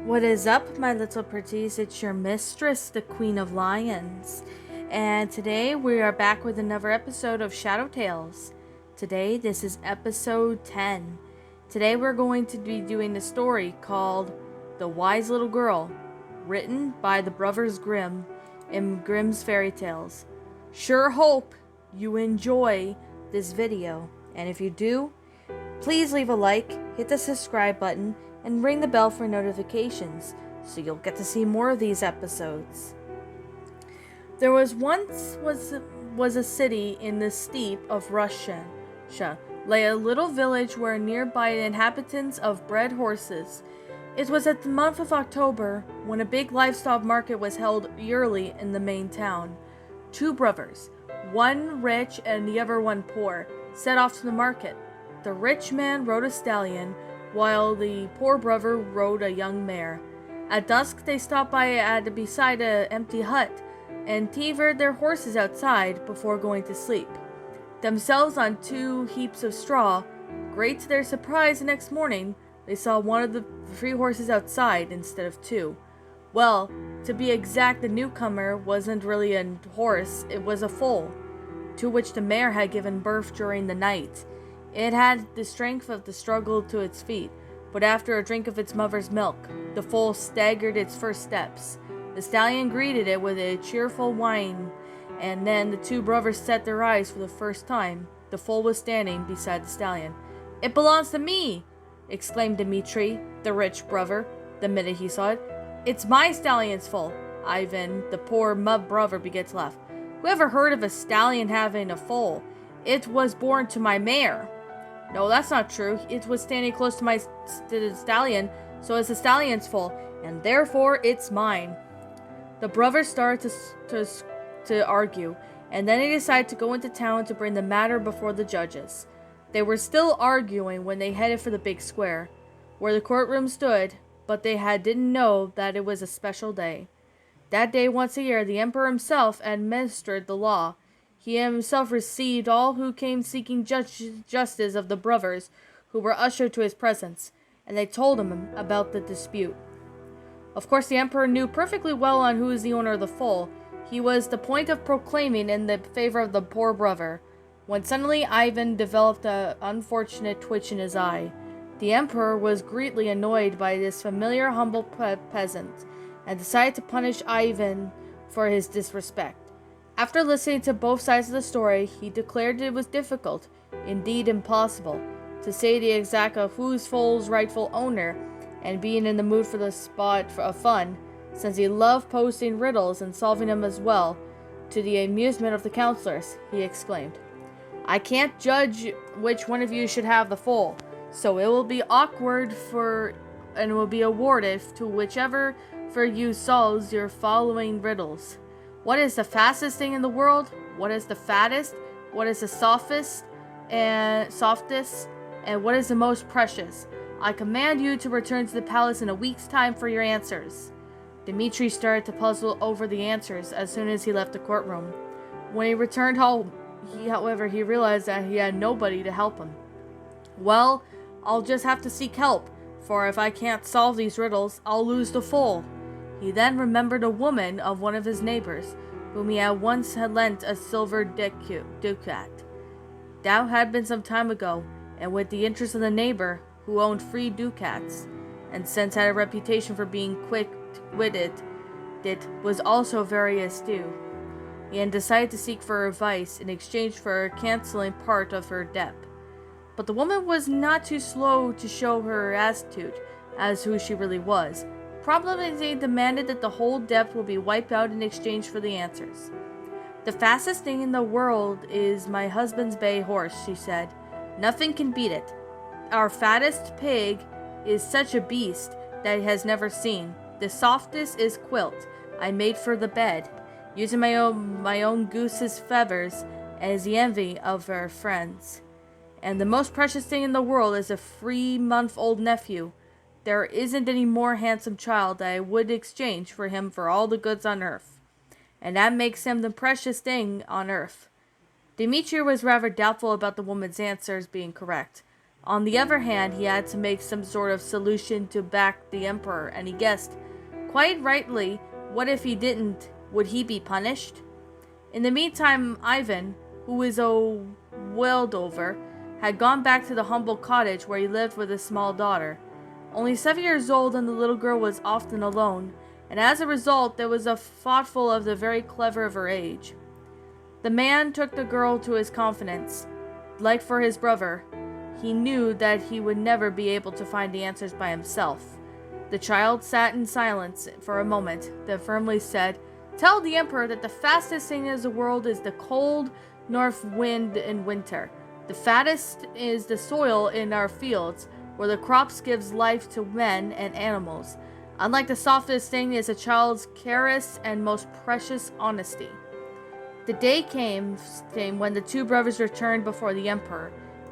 What is up, my little pretties? It's your mistress, the Queen of Lions. And today we are back with another episode of Shadow Tales. Today, this is episode 10. Today we're going to be doing a story called The Wise Little Girl, written by the brothers Grimm in Grimm's Fairy Tales. Sure hope you enjoy this video. And if you do, please leave a like, hit the subscribe button, and ring the bell for notifications so you'll get to see more of these episodes. There was a city in the steppe of Russia. Lay a little village where nearby inhabitants of bred horses. It was at the month of October when a big livestock market was held yearly in the main town. Two brothers, one rich and the other one poor, set off to the market. The rich man rode a stallion, while the poor brother rode a young mare. At dusk they stopped beside an empty hut, and tethered their horses outside before going to sleep. Themselves on two heaps of straw. Great to their surprise, the next morning they saw one of the three horses outside instead of two. Well, to be exact, the newcomer wasn't really a horse, it was a foal, to which the mare had given birth during the night. It had the strength of the struggle to its feet, but after a drink of its mother's milk, the foal staggered its first steps. The stallion greeted it with a cheerful whine, and then the two brothers set their eyes for the first time. The foal was standing beside the stallion. "It belongs to me!" exclaimed Dmitri, the rich brother, the minute he saw it. "It's my stallion's foal!" Ivan, the poor mud brother, began to laugh. "Who ever heard of a stallion having a foal? It was born to my mare." "No, that's not true. It was standing close to the stallion, so it's the stallion's foal, and therefore it's mine." The brothers started to argue, and then they decided to go into town to bring the matter before the judges. They were still arguing when they headed for the big square, where the courtroom stood, but they didn't know that it was a special day. That day, once a year, the emperor himself administered the law. He himself received all who came seeking justice of the brothers, who were ushered to his presence, and they told him about the dispute. Of course, the emperor knew perfectly well on who is the owner of the foal. He was the point of proclaiming in the favor of the poor brother, when suddenly Ivan developed an unfortunate twitch in his eye. The emperor was greatly annoyed by this familiar humble peasant, and decided to punish Ivan for his disrespect. After listening to both sides of the story, he declared it was difficult, indeed impossible, to say the exact of whose foal's rightful owner, and being in the mood for the spot of fun, since he loved posting riddles and solving them as well, to the amusement of the counselors, he exclaimed, "I can't judge which one of you should have the foal, so it will be awkward and will be awarded to whichever for you solves your following riddles. What is the fastest thing in the world? What is the fattest? What is the softest? And what is the most precious? I command you to return to the palace in a week's time for your answers." Dmitri started to puzzle over the answers as soon as he left the courtroom. When he returned home, he realized that he had nobody to help him. "Well, I'll just have to seek help, for if I can't solve these riddles, I'll lose the foal." He then remembered a woman of one of his neighbors, whom he had once lent a silver ducat. That had been some time ago, and with the interest of the neighbor, who owned 3 ducats, and since had a reputation for being quick-witted, it was also very astute. He had decided to seek for advice in exchange for canceling part of her debt. But the woman was not too slow to show her attitude as who she really was. Probably demanded that the whole debt will be wiped out in exchange for the answers. "The fastest thing in the world is my husband's bay horse," she said. "Nothing can beat it. Our fattest pig is such a beast that it has never seen. The softest is quilt I made for the bed, using my own goose's feathers, and is the envy of our friends. And the most precious thing in the world is a 3-month-old nephew. There isn't any more handsome child that I would exchange for him for all the goods on earth. And that makes him the precious thing on earth." Dmitri was rather doubtful about the woman's answers being correct, On the other hand, he had to make some sort of solution to back the emperor, and he guessed, quite rightly, what if he didn't? Would he be punished? In the meantime, Ivan, who is a Wildover, had gone back to the humble cottage where he lived with his small daughter. Only 7 years old, and the little girl was often alone, and as a result there was a thoughtful of the very clever of her age. The man took the girl to his confidence. Like for his brother, he knew that he would never be able to find the answers by himself. The child sat in silence for a moment, then firmly said, "Tell the emperor that the fastest thing in the world is the cold north wind in winter. The fattest is the soil in our fields, where the crops gives life to men and animals. Unlike the softest thing is a child's caress and most precious honesty." The day came when the two brothers returned before the emperor.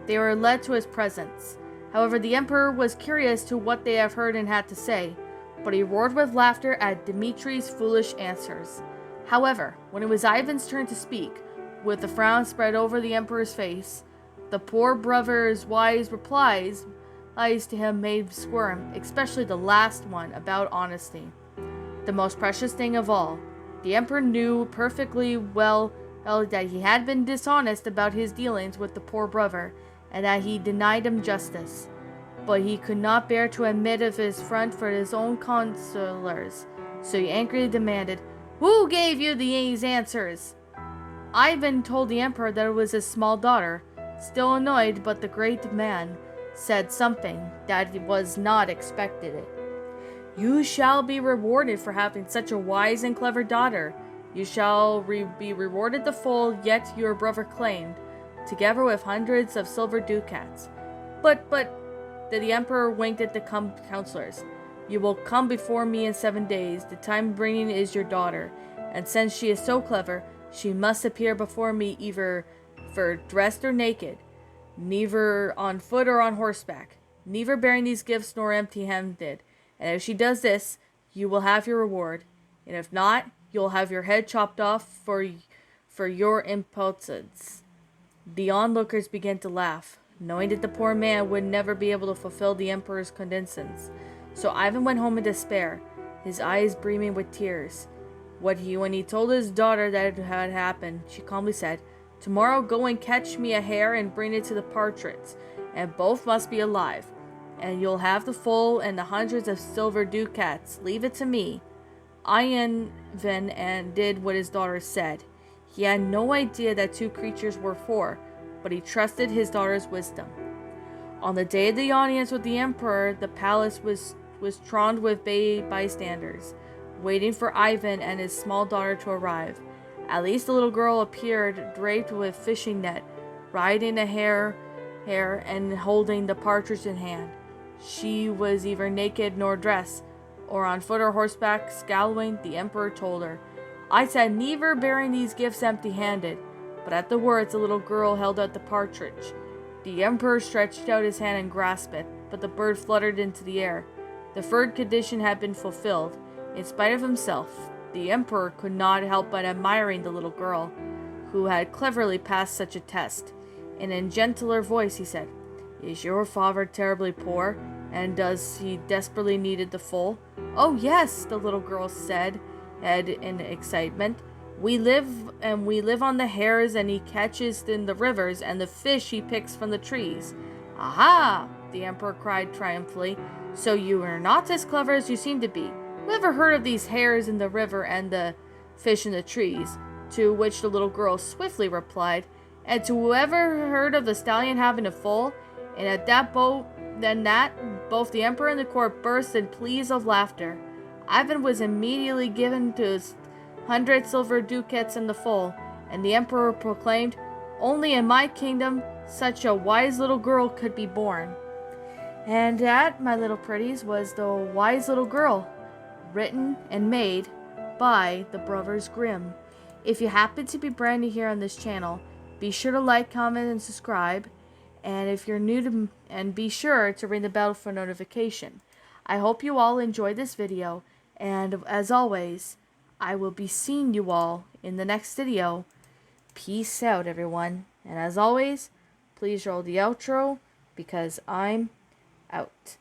They were led to his presence. However, the emperor was curious to what they have heard and had to say, but he roared with laughter at Dmitri's foolish answers. However, when it was Ivan's turn to speak, with a frown spread over the emperor's face, the poor brother's wise replies to him made him squirm, especially the last one about honesty. The most precious thing of all. The emperor knew perfectly well that he had been dishonest about his dealings with the poor brother, and that he denied him justice. But he could not bear to admit of his front for his own counselors, so he angrily demanded, "Who gave you these answers?" Ivan told the emperor that it was his small daughter. Still annoyed, but the great man said something that was not expected. "You shall be rewarded for having such a wise and clever daughter. You shall be rewarded the full yet your brother claimed, together with hundreds of silver ducats." But, the emperor winked at the counselors. "You will come before me in 7 days. The time bringing is your daughter, and since she is so clever, she must appear before me either dressed or naked, neither on foot or on horseback, neither bearing these gifts nor empty-handed. And if she does this, you will have your reward, and if not, you'll have your head chopped off for your impudence." The onlookers began to laugh, knowing that the poor man would never be able to fulfill the emperor's conditions. So Ivan went home in despair, his eyes brimming with tears. When he told his daughter that it had happened, she calmly said, "Tomorrow go and catch me a hare and bring it to the partridge, and both must be alive. And you'll have the full and the hundreds of silver ducats. Leave it to me." Ivan and did what his daughter said. He had no idea that two creatures were four, but he trusted his daughter's wisdom. On the day of the audience with the emperor, the palace was thronged with bystanders, waiting for Ivan and his small daughter to arrive. At least the little girl appeared, draped with fishing net, riding a hare and holding the partridge in hand. She was either naked nor dressed, or on foot or horseback. Scowling, the emperor told her, "I said neither bearing these gifts empty-handed." But at the words, the little girl held out the partridge. The emperor stretched out his hand and grasped it, but the bird fluttered into the air. The third condition had been fulfilled. In spite of himself, the emperor could not help but admiring the little girl, who had cleverly passed such a test. In a gentler voice he said, "Is your father terribly poor, and does he desperately need the full?" "Oh yes," the little girl said in excitement. We live on the hares and he catches in the rivers, and the fish he picks from the trees." "Aha!" the emperor cried triumphantly. "So you are not as clever as you seem to be. Who ever heard of these hares in the river and the fish in the trees?" To which the little girl swiftly replied, "And to whoever heard of the stallion having a foal?" And at that both the emperor and the court burst in pleas of laughter. Ivan was immediately given to his 100 silver ducats and the foal, and the emperor proclaimed, "Only in my kingdom such a wise little girl could be born." And that, my little pretties, was The Wise Little Girl, written and made by the Brothers Grimm. If you happen to be brand new here on this channel, be sure to like, comment, and subscribe. And if you're new to, and be sure to ring the bell for notification. I hope you all enjoyed this video, and as always, I will be seeing you all in the next video. Peace out, everyone. And as always, please roll the outro. because I'm out.